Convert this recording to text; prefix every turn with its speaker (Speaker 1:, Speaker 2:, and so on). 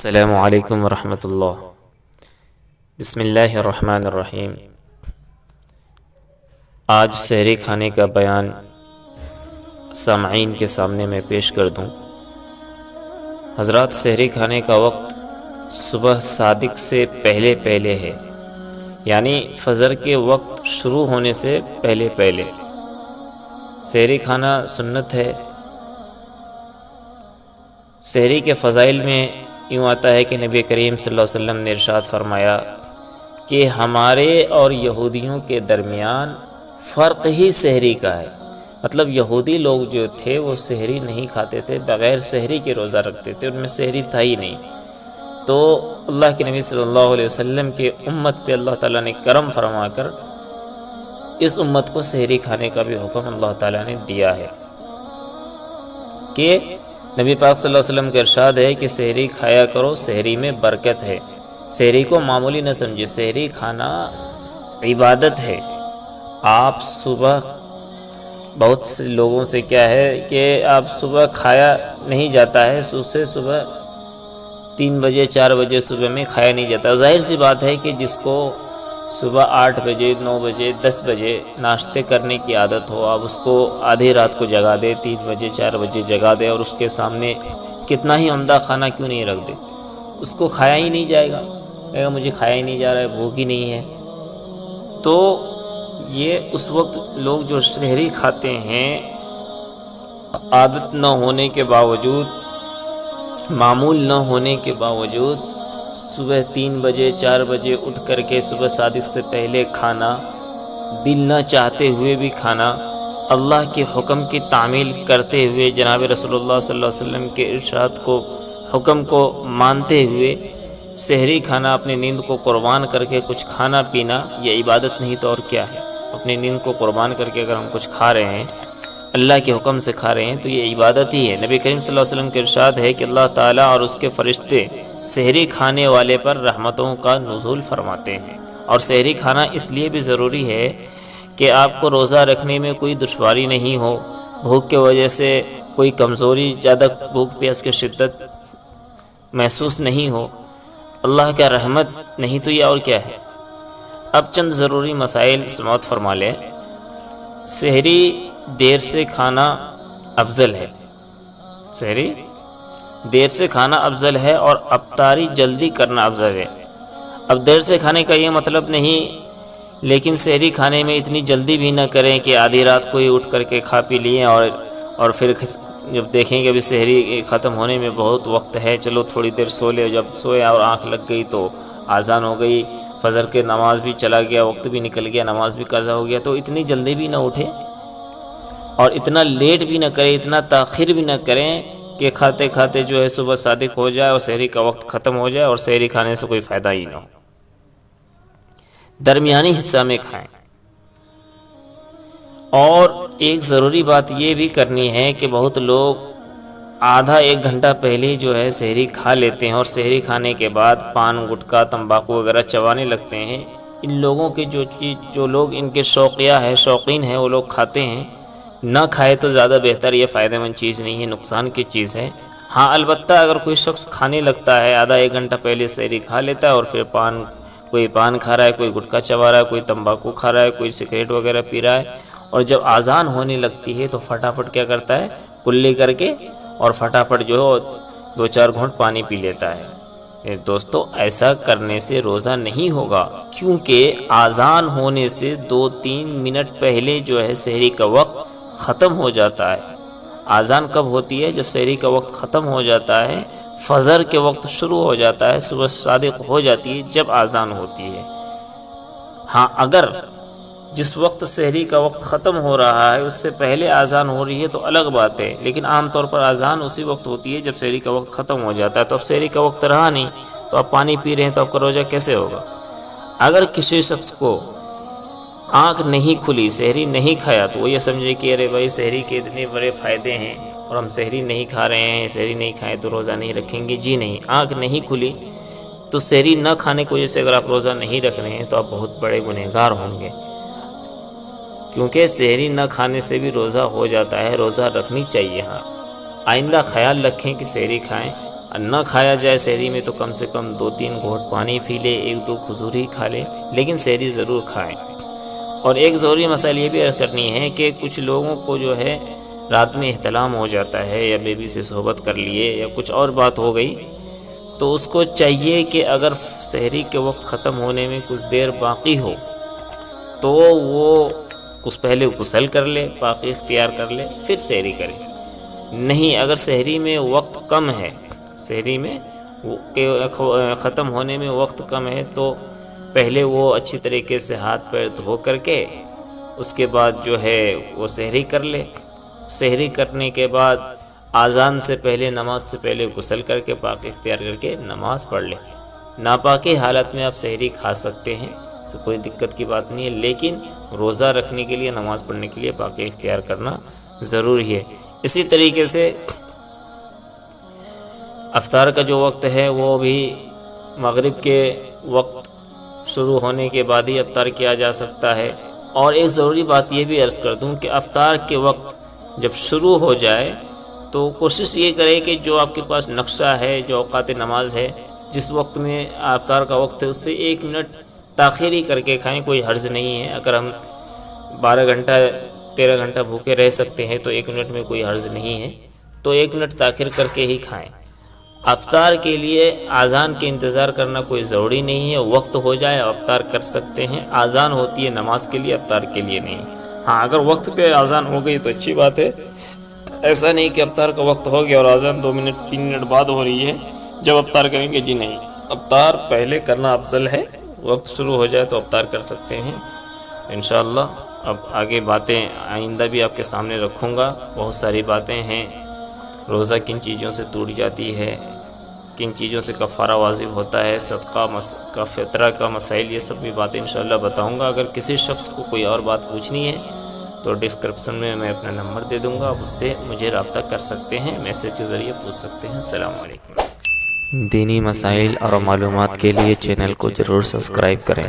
Speaker 1: السلام علیکم ورحمۃ اللہ۔ بسم اللہ الرحمن الرحیم۔ آج سحری کھانے کا بیان سامعین کے سامنے میں پیش کر دوں۔ حضرات، سحری کھانے کا وقت صبح صادق سے پہلے ہے، یعنی فجر کے وقت شروع ہونے سے پہلے سحری کھانا سنت ہے۔ سحری کے فضائل میں یوں آتا ہے کہ نبی کریم صلی اللہ علیہ وسلم نے ارشاد فرمایا کہ ہمارے اور یہودیوں کے درمیان فرق ہی سحری کا ہے۔ مطلب یہودی لوگ جو تھے وہ سحری نہیں کھاتے تھے، بغیر سحری کے روزہ رکھتے تھے، ان میں سحری تھا ہی نہیں۔ تو اللہ کے نبی صلی اللہ علیہ وسلم کے امت پہ اللہ تعالیٰ نے کرم فرما کر اس امت کو سحری کھانے کا بھی حکم اللہ تعالیٰ نے دیا ہے کہ نبی پاک صلی اللہ علیہ وسلم کا ارشاد ہے کہ سحری کھایا کرو، سحری میں برکت ہے۔ سحری کو معمولی نہ سمجھے، سحری کھانا عبادت ہے۔ آپ صبح بہت سے لوگوں سے کیا ہے کہ آپ صبح کھایا نہیں جاتا ہے، سے صبح 3 بجے 4 بجے صبح میں کھایا نہیں جاتا۔ ظاہر سی بات ہے کہ جس کو صبح 8 بجے 9 بجے 10 بجے ناشتے کرنے کی عادت ہو، آپ اس کو آدھی رات کو جگا دے، 3 بجے 4 بجے جگا دے اور اس کے سامنے کتنا ہی عمدہ کھانا کیوں نہیں رکھ دے، اس کو کھایا ہی نہیں جائے گا، کہے گا مجھے کھایا ہی نہیں جا رہا ہے، بھوک ہی نہیں ہے۔ تو یہ اس وقت لوگ جو سحری کھاتے ہیں، عادت نہ ہونے کے باوجود، معمول نہ ہونے کے باوجود صبح 3 بجے 4 بجے اٹھ کر کے صبح صادق سے پہلے کھانا، دل نہ چاہتے ہوئے بھی کھانا، اللہ کے حکم کی تعمیل کرتے ہوئے، جناب رسول اللہ صلی اللہ علیہ وسلم کے ارشاد کو، حکم کو مانتے ہوئے سحری کھانا، اپنی نیند کو قربان کر کے کچھ کھانا پینا، یہ عبادت نہیں تو اور کیا ہے؟ اپنی نیند کو قربان کر کے اگر ہم کچھ کھا رہے ہیں، اللہ کے حکم سے کھا رہے ہیں، تو یہ عبادت ہی ہے۔ نبی کریم صلی اللہ علیہ وسلم کے ارشاد ہے کہ اللہ تعالیٰ اور اس کے فرشتے سحری کھانے والے پر رحمتوں کا نزول فرماتے ہیں۔ اور سحری کھانا اس لیے بھی ضروری ہے کہ آپ کو روزہ رکھنے میں کوئی دشواری نہیں ہو، بھوک کی وجہ سے کوئی کمزوری، زیادہ بھوک پیاس کی شدت محسوس نہیں ہو، اللہ کا رحمت نہیں تو یہ اور کیا ہے۔ اب چند ضروری مسائل سماعت فرما لیں۔ سحری دیر سے کھانا افضل ہے، سحری دیر سے کھانا افضل ہے اور افطاری جلدی کرنا افضل ہے۔ اب دیر سے کھانے کا یہ مطلب نہیں، لیکن سحری کھانے میں اتنی جلدی بھی نہ کریں کہ آدھی رات کو ہی اٹھ کر کے کھا پی لیے اور پھر جب دیکھیں کہ ابھی سحری ختم ہونے میں بہت وقت ہے، چلو تھوڑی دیر سو لے، جب سویا اور آنکھ لگ گئی تو اذان ہو گئی، فجر کے نماز بھی چلا گیا، وقت بھی نکل گیا، نماز بھی قضا ہو گیا، تو اتنی جلدی بھی نہ اٹھیں اور اتنا لیٹ بھی نہ کریں، اتنا تاخیر بھی نہ کریں کہ کھاتے کھاتے جو ہے صبح صادق ہو جائے اور سحری کا وقت ختم ہو جائے اور سحری کھانے سے کوئی فائدہ ہی نہ ہو۔ درمیانی حصہ میں کھائیں۔ اور ایک ضروری بات یہ بھی کرنی ہے کہ بہت لوگ آدھا 1 گھنٹہ پہلے جو ہے سحری کھا لیتے ہیں اور سحری کھانے کے بعد پان گٹکا تمباکو وغیرہ چبانے لگتے ہیں۔ ان لوگوں کے جو لوگ ان کے شوقین ہیں وہ لوگ کھاتے ہیں، نہ کھائے تو زیادہ بہتر، یہ فائدہ مند چیز نہیں ہے، نقصان کی چیز ہے۔ ہاں البتہ اگر کوئی شخص کھانے لگتا ہے، آدھا 1 گھنٹہ پہلے سحری کھا لیتا ہے اور پھر کوئی پان کھا رہا ہے، کوئی گٹکا چبا رہا ہے، کوئی تمباکو کھا رہا ہے، کوئی سگریٹ وغیرہ پی رہا ہے، اور جب اذان ہونے لگتی ہے تو فٹافٹ کیا کرتا ہے، کلی کر کے اور فٹافٹ جو ہے 2-4 گھونٹ پانی پی لیتا ہے۔ دوستو، ایسا کرنے سے روزہ نہیں ہوگا، کیونکہ اذان ہونے سے 2-3 منٹ پہلے جو ہے سحری کا وقت ختم ہو جاتا ہے۔ اذان کب ہوتی ہے؟ جب سحری کا وقت ختم ہو جاتا ہے، فجر کے وقت شروع ہو جاتا ہے، صبح صادق ہو جاتی ہے، جب اذان ہوتی ہے۔ ہاں اگر جس وقت سحری کا وقت ختم ہو رہا ہے اس سے پہلے اذان ہو رہی ہے تو الگ بات ہے، لیکن عام طور پر اذان اسی وقت ہوتی ہے جب سحری کا وقت ختم ہو جاتا ہے۔ تو اب سحری کا وقت رہا نہیں تو آپ پانی پی رہے ہیں تو آپ کا روزہ کیسے ہوگا؟ اگر کسی شخص کو آنکھ نہیں کھلی، سحری نہیں کھایا، تو وہ یہ سمجھے کہ ارے بھائی سحری کے اتنے بڑے فائدے ہیں اور ہم سحری نہیں کھا رہے ہیں، سحری نہیں کھائیں تو روزہ نہیں رکھیں گے۔ جی نہیں، آنکھ نہیں کھلی تو سحری نہ کھانے کی وجہ سے اگر آپ روزہ نہیں رکھ رہے ہیں تو آپ بہت بڑے گنہگار ہوں گے، کیونکہ سحری نہ کھانے سے بھی روزہ ہو جاتا ہے، روزہ رکھنی چاہیے۔ ہاں آئندہ خیال رکھیں کہ سحری کھائیں، نہ کھایا جائے سحری میں تو کم سے کم 2-3 گھونٹ پانی پی لے، 1-2 کھجور کھا لے، لیکن سحری ضرور کھائیں۔ اور ایک ضروری مسئلہ یہ بھی عرض کرنی ہے کہ کچھ لوگوں کو جو ہے رات میں احتلام ہو جاتا ہے، یا بیوی سے صحبت کر لیے، یا کچھ اور بات ہو گئی، تو اس کو چاہیے کہ اگر سحری کے وقت ختم ہونے میں کچھ دیر باقی ہو تو وہ کچھ پہلے غسل کر لے، باقی اختیار کر لے، پھر سحری کرے۔ نہیں، اگر سحری میں وقت کم ہے، سحری میں ختم ہونے میں وقت کم ہے، تو پہلے وہ اچھی طریقے سے ہاتھ پیر دھو کر کے اس کے بعد جو ہے وہ سحری کر لے۔ سحری کرنے کے بعد اذان سے پہلے، نماز سے پہلے غسل کر کے پاک اختیار کر کے نماز پڑھ لے۔ ناپاکی حالت میں آپ سحری کھا سکتے ہیں، اس سے کوئی دقت کی بات نہیں ہے، لیکن روزہ رکھنے کے لیے، نماز پڑھنے کے لیے پاک اختیار کرنا ضروری ہے۔ اسی طریقے سے افطار کا جو وقت ہے وہ بھی مغرب کے وقت شروع ہونے کے بعد ہی افطار کیا جا سکتا ہے۔ اور ایک ضروری بات یہ بھی عرض کر دوں کہ افطار کے وقت جب شروع ہو جائے تو کوشش یہ کرے کہ جو آپ کے پاس نقشہ ہے، جو اوقات نماز ہے، جس وقت میں افطار کا وقت ہے، اس سے 1 منٹ تاخیری کر کے کھائیں، کوئی حرج نہیں ہے۔ اگر ہم 12 گھنٹہ 13 گھنٹہ بھوکے رہ سکتے ہیں تو 1 منٹ میں کوئی حرج نہیں ہے، تو 1 منٹ تاخیر کر کے ہی کھائیں۔ افطار کے لیے اذان کے انتظار کرنا کوئی ضروری نہیں ہے، وقت ہو جائے افطار کر سکتے ہیں۔ اذان ہوتی ہے نماز کے لیے، افطار کے لیے نہیں۔ ہاں، اگر وقت پہ اذان ہو گئی تو اچھی بات ہے، ایسا نہیں کہ افطار کا وقت ہو گیا اور اذان 2 منٹ 3 منٹ بعد ہو رہی ہے جب افطار کریں گے، جی نہیں، افطار پہلے کرنا افضل ہے۔ وقت شروع ہو جائے تو افطار کر سکتے ہیں انشاءاللہ۔ اب آگے باتیں آئندہ بھی آپ کے سامنے رکھوں گا، بہت ساری باتیں ہیں، روزہ کن چیزوں سے ٹوٹ جاتی ہے، کن چیزوں سے کفارہ واجب ہوتا ہے، صدقہ کا فطرہ کا مسائل، یہ سب بھی باتیں انشاءاللہ بتاؤں گا۔ اگر کسی شخص کو کوئی اور بات پوچھنی ہے تو ڈسکرپشن میں اپنا نمبر دے دوں گا، آپ اس سے مجھے رابطہ کر سکتے ہیں، میسیج کے ذریعے پوچھ سکتے ہیں۔ السلام علیکم۔ دینی مسائل اور معلومات کے لیے چینل کو ضرور سبسکرائب کریں۔